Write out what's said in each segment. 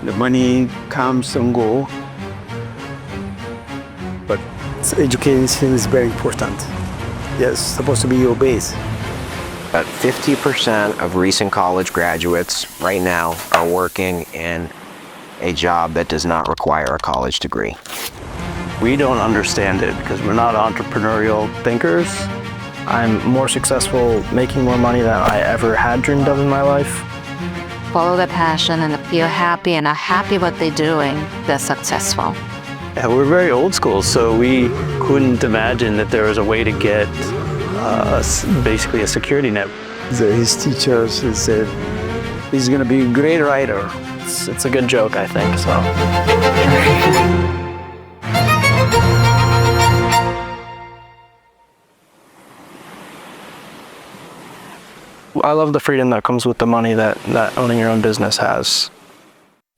The money comes and go, but education is very important. Yes, supposed to be your base. About 50% of recent college graduates right now are working in a job that does not require a college degree. We don't understand it because we're not entrepreneurial thinkers. I'm more successful making more money than I ever had dreamed of in my life. Follow their passion and feel happy and are happy what they're doing, they're successful. Yeah, we're very old school, so we couldn't imagine that there was a way to get basically a security net. His teachers said, he's going to be a great writer. It's a good joke, I think, so. I love the freedom that comes with the money that owning your own business has.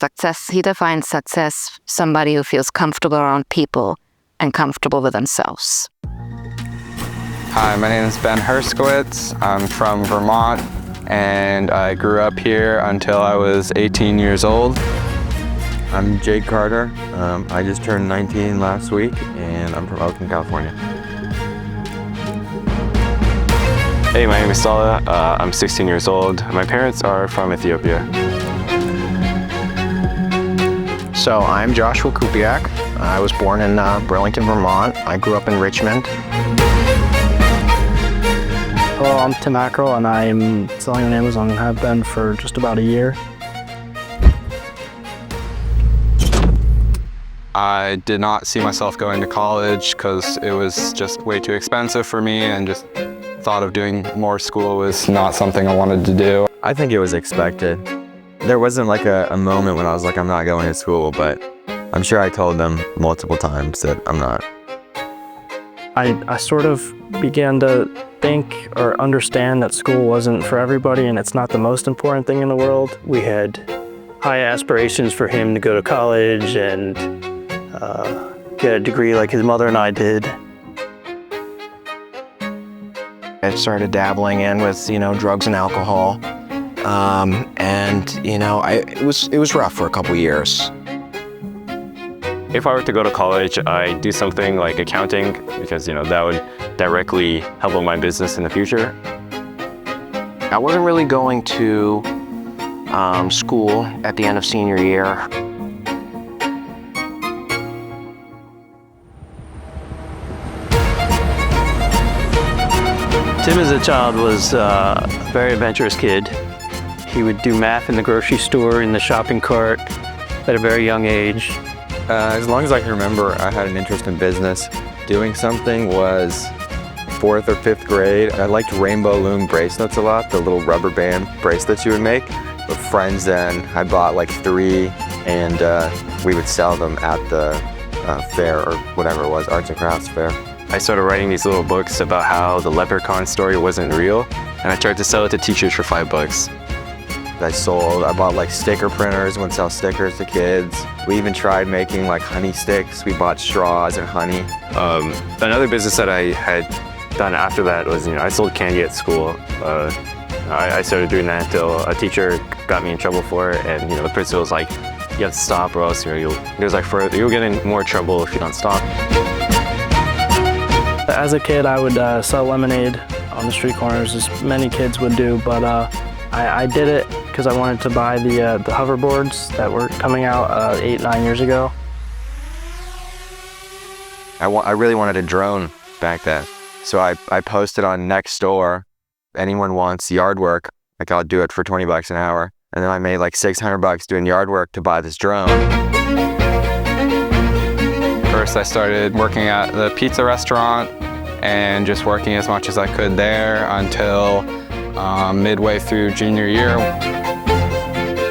Success, he defines success, somebody who feels comfortable around people and comfortable with themselves. Hi, my name is Ben Herskowitz. I'm from Vermont, and I grew up here until I was 18 years old. I'm Jake Carter. I just turned 19 last week, and I'm from Oakland, California. Hey, my name is Salih. I'm 16 years old. My parents are from Ethiopia. So I'm Joshua Kupiec. I was born in Burlington, Vermont. I grew up in Richmond. Hello, I'm Tim Hacherl, and I'm selling on Amazon and have been for just about a year. I did not see myself going to college because it was just way too expensive for me, and just thought of doing more school was not something I wanted to do. I think it was expected. There wasn't like a moment when I was like, I'm not going to school, but I'm sure I told them multiple times that I'm not. I sort of began to think or understand that school wasn't for everybody and it's not the most important thing in the world. We had high aspirations for him to go to college and get a degree like his mother and I did. I started dabbling in with, drugs and alcohol. It was rough for a couple years. If I were to go to college, I'd do something like accounting because, that would directly help with my business in the future. I wasn't really going to school at the end of senior year. Tim as a child was a very adventurous kid. He would do math in the grocery store, in the shopping cart at a very young age. As long as I can remember, I had an interest in business. Doing something was 4th or 5th grade. I liked rainbow loom bracelets a lot, the little rubber band bracelets you would make. With friends then, I bought like 3 and we would sell them at the fair or whatever it was, arts and crafts fair. I started writing these little books about how the leprechaun story wasn't real, and I tried to sell it to teachers for $5. I bought like sticker printers, would sell stickers to kids. We even tried making like honey sticks. We bought straws and honey. Another business that I had done after that was, I sold candy at school. I started doing that until a teacher got me in trouble for it, and the principal was like, "You have to stop, or else you'll get in more trouble if you don't stop." As a kid, I would sell lemonade on the street corners, as many kids would do, but I did it because I wanted to buy the hoverboards that were coming out 8-9 years ago. I really wanted a drone back then, so I posted on Nextdoor, anyone wants yard work, like I'll do it for $20 an hour, and then I made like $600 doing yard work to buy this drone. First, I started working at the pizza restaurant and just working as much as I could there until midway through junior year.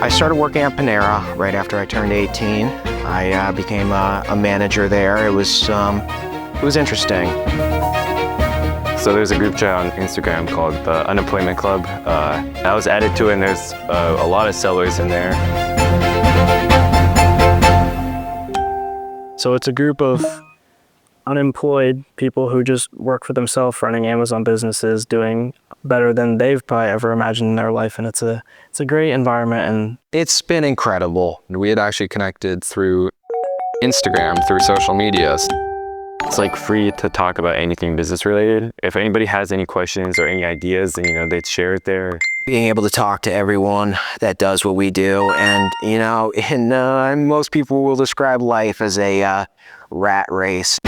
I started working at Panera right after I turned 18. I became a manager there. It was interesting. So there's a group chat on Instagram called the Unemployment Club. I was added to it, and there's a lot of sellers in there. So it's a group of unemployed people who just work for themselves, running Amazon businesses, doing better than they've probably ever imagined in their life. And it's a great environment. And It's been incredible. We had actually connected through Instagram, through social media. It's like free to talk about anything business related. If anybody has any questions or any ideas, then, you know, they'd share it there. Being able to talk to everyone that does what we do, and you know, and most people will describe life as a rat race.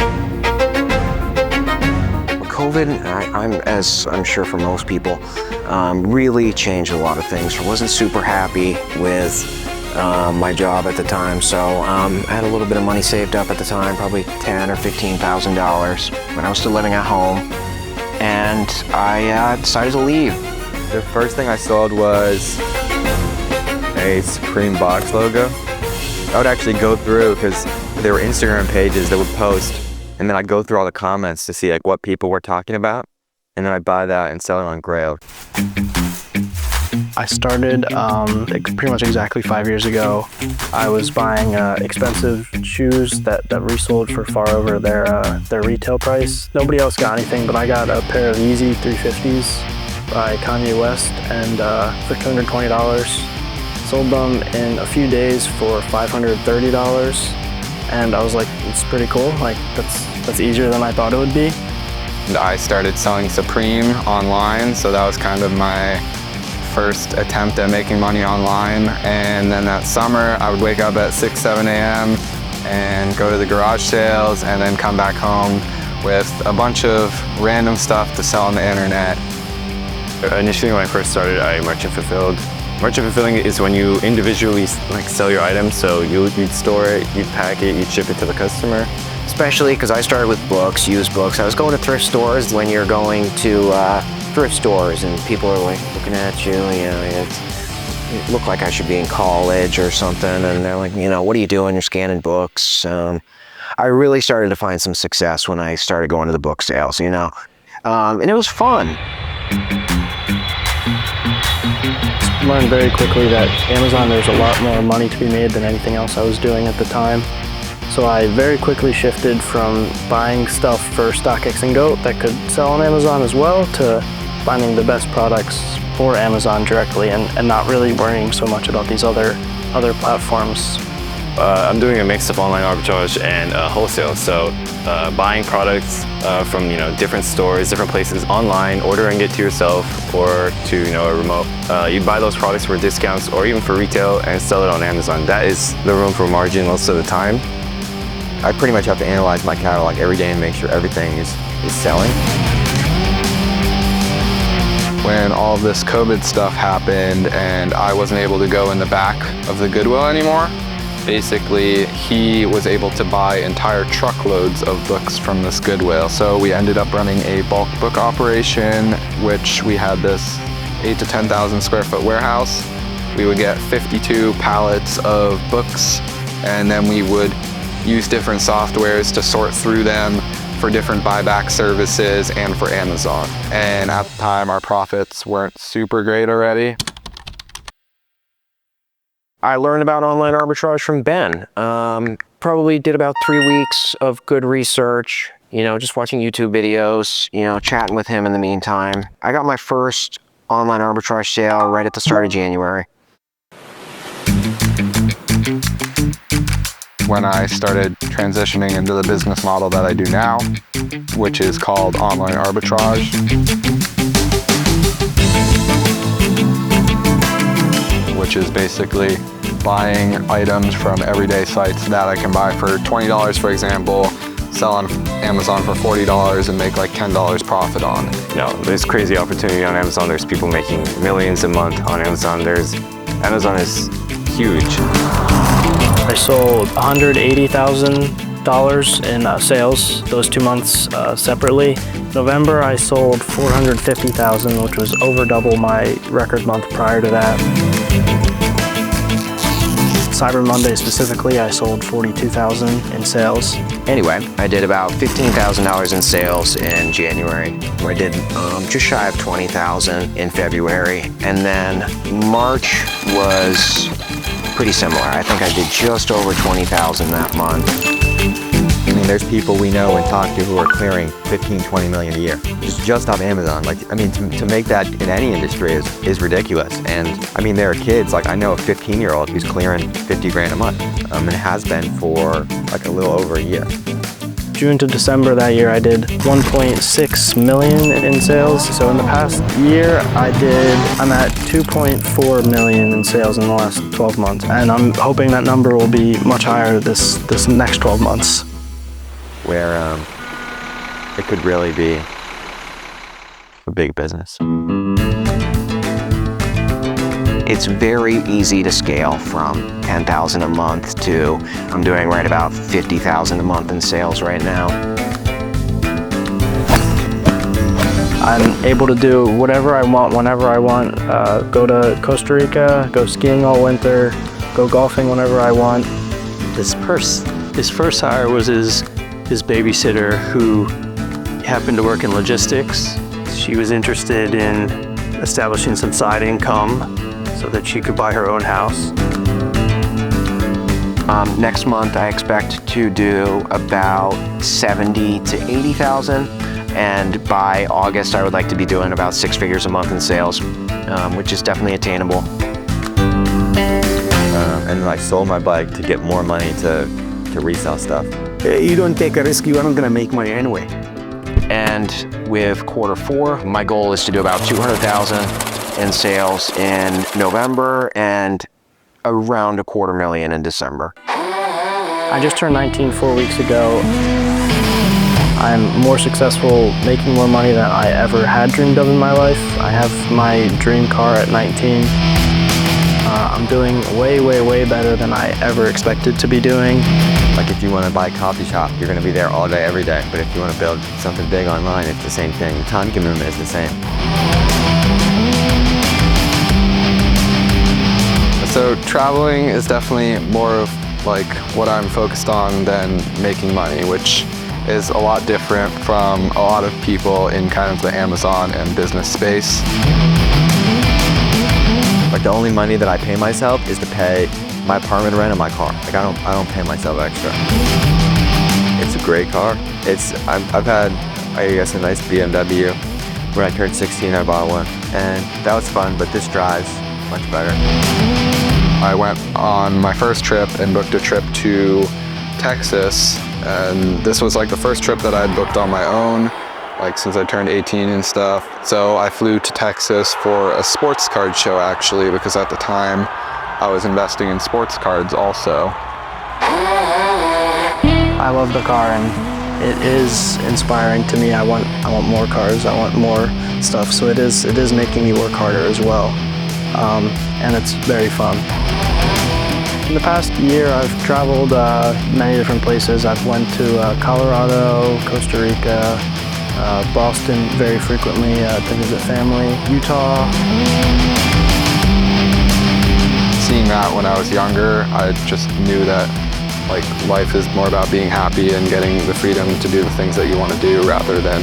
COVID, as I'm sure for most people, really changed a lot of things. I wasn't super happy with my job at the time, so I had a little bit of money saved up at the time, probably $10,000 or $15,000 when I was still living at home, and I decided to leave. The first thing I sold was a Supreme box logo. I would actually go through, because there were Instagram pages that would post, and then I'd go through all the comments to see like what people were talking about, and then I'd buy that and sell it on Grail. I started pretty much exactly 5 years ago. I was buying expensive shoes that resold for far over their retail price. Nobody else got anything, but I got a pair of Yeezy 350s by Kanye West, and for $220. Sold them in a few days for $530, and I was like, it's pretty cool. Like that's easier than I thought it would be. I started selling Supreme online, so that was kind of my first attempt at making money online. And then that summer, I would wake up at 6, 7 a.m. and go to the garage sales, and then come back home with a bunch of random stuff to sell on the internet. Initially, when I first started, I merchant fulfilled. Merchant fulfilling is when you individually like sell your items. So you'd store it, you'd pack it, you'd ship it to the customer. Especially because I started with books, used books. I was going to thrift stores. When you're going to thrift stores and people are like looking at you, you know, it looked like I should be in college or something, and they're like, you know, what are you doing? You're scanning books. I really started to find some success when I started going to the book sales, you know, and it was fun. Learned very quickly that Amazon, there's a lot more money to be made than anything else I was doing at the time. So I very quickly shifted from buying stuff for StockX and Goat that could sell on Amazon as well, to finding the best products for Amazon directly, and not really worrying so much about these other platforms. I'm doing a mix of online arbitrage and wholesale. So buying products from, you know, different stores, different places online, ordering it to yourself or to, you know, a remote. You buy those products for discounts or even for retail and sell it on Amazon. That is the room for margin most of the time. I pretty much have to analyze my catalog every day and make sure everything is selling. When all of this COVID stuff happened and I wasn't able to go in the back of the Goodwill anymore, basically he was able to buy entire truckloads of books from this Goodwill. So we ended up running a bulk book operation, which we had this 8,000 to 10,000 square foot warehouse. We would get 52 pallets of books, and then we would use different softwares to sort through them for different buyback services and for Amazon. And at the time, our profits weren't super great already. I learned about online arbitrage from Ben. Probably did about 3 weeks of good research, you know, just watching YouTube videos, you know, chatting with him in the meantime. I got my first online arbitrage sale right at the start of January. When I started transitioning into the business model that I do now, which is called online arbitrage. Which is basically buying items from everyday sites that I can buy for $20, for example, sell on Amazon for $40 and make like $10 profit on. No, there's crazy opportunity on Amazon. There's people making millions a month on Amazon. Amazon is huge. I sold $180,000 in sales those 2 months separately. November, I sold $450,000, which was over double my record month prior to that. Cyber Monday specifically, I sold $42,000 in sales. Anyway, I did about $15,000 in sales in January. I did just shy of $20,000 in February, and then March was pretty similar. I think I did just over $20,000 that month. there's people we know and talk to who are clearing 15, 20 million a year. Just off Amazon. Like, I mean, to make that in any industry is ridiculous. And I mean, there are kids, like I know a 15-year-old who's clearing 50 grand a month, and it has been for like a little over a year. June to December that year, I did 1.6 million in sales. So in the past year, I'm at 2.4 million in sales in the last 12 months. And I'm hoping that number will be much higher this next 12 months. Where it could really be a big business. It's very easy to scale from 10,000 a month to I'm doing right about 50,000 a month in sales right now. I'm able to do whatever I want, whenever I want. Go to Costa Rica, go skiing all winter, go golfing whenever I want. His first hire was his babysitter, who happened to work in logistics. She was interested in establishing some side income so that she could buy her own house. Next month, I expect to do about 70 to 80,000, and by August, I would like to be doing about 6 figures a month in sales, which is definitely attainable. And I sold my bike to get more money to resell stuff. You don't take a risk, you are not gonna make money anyway. And with Q4, my goal is to do about 200,000 in sales in November and around $250,000 in December. I just turned 19 4 weeks ago. I'm more successful making more money than I ever had dreamed of in my life. I have my dream car at 19. I'm doing way, way, way better than I ever expected to be doing. Like if you want to buy a coffee shop, you're going to be there all day, every day. But if you want to build something big online, it's the same thing. The time commitment is the same. So traveling is definitely more of like what I'm focused on than making money, which is a lot different from a lot of people in kind of the Amazon and business space. Like the only money that I pay myself is to pay my apartment rent and my car. Like I don't pay myself extra. It's a great car. I've had, I guess, a nice BMW. When I turned 16, I bought one, and that was fun. But this drives much better. I went on my first trip and booked a trip to Texas, and this was like the first trip that I had booked on my own, like since I turned 18 and stuff. So I flew to Texas for a sports card show actually, because at the time I was investing in sports cards also. I love the car, and it is inspiring to me. I want more cars, I want more stuff, so it is making me work harder as well. And it's very fun. In the past year, I've traveled many different places. I've went to Colorado, Costa Rica, Boston very frequently to visit family, Utah. Seeing that when I was younger, I just knew that like life is more about being happy and getting the freedom to do the things that you want to do rather than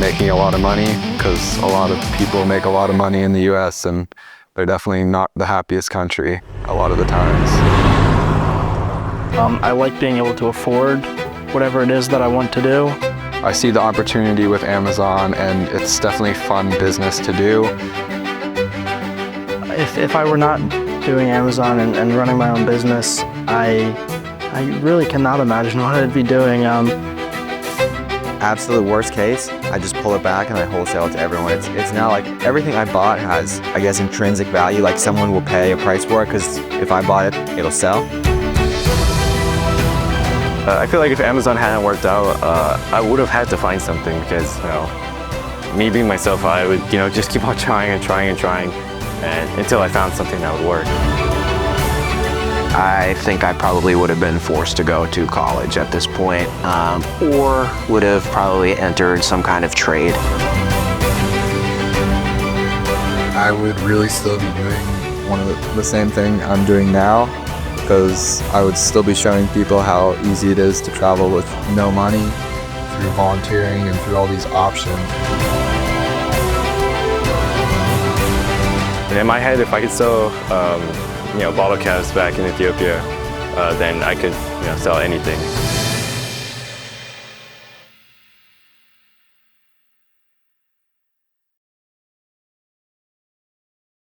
making a lot of money, because a lot of people make a lot of money in the US and they're definitely not the happiest country a lot of the times. I like being able to afford whatever it is that I want to do. I see the opportunity with Amazon, and it's definitely fun business to do. If I were not doing Amazon and running my own business, I really cannot imagine what I'd be doing. Absolute worst case, I just pull it back and I wholesale it to everyone. It's now like everything I bought has, I guess, intrinsic value. Like someone will pay a price for it because if I bought it, it'll sell. I feel like if Amazon hadn't worked out, I would have had to find something because, me being myself, I would, just keep on trying and trying and trying until I found something that would work. I think I probably would have been forced to go to college at this point, or would have probably entered some kind of trade. I would really still be doing the same thing I'm doing now, because I would still be showing people how easy it is to travel with no money through volunteering and through all these options. And in my head, if I could sell, bottle caps back in Ethiopia, then I could, sell anything.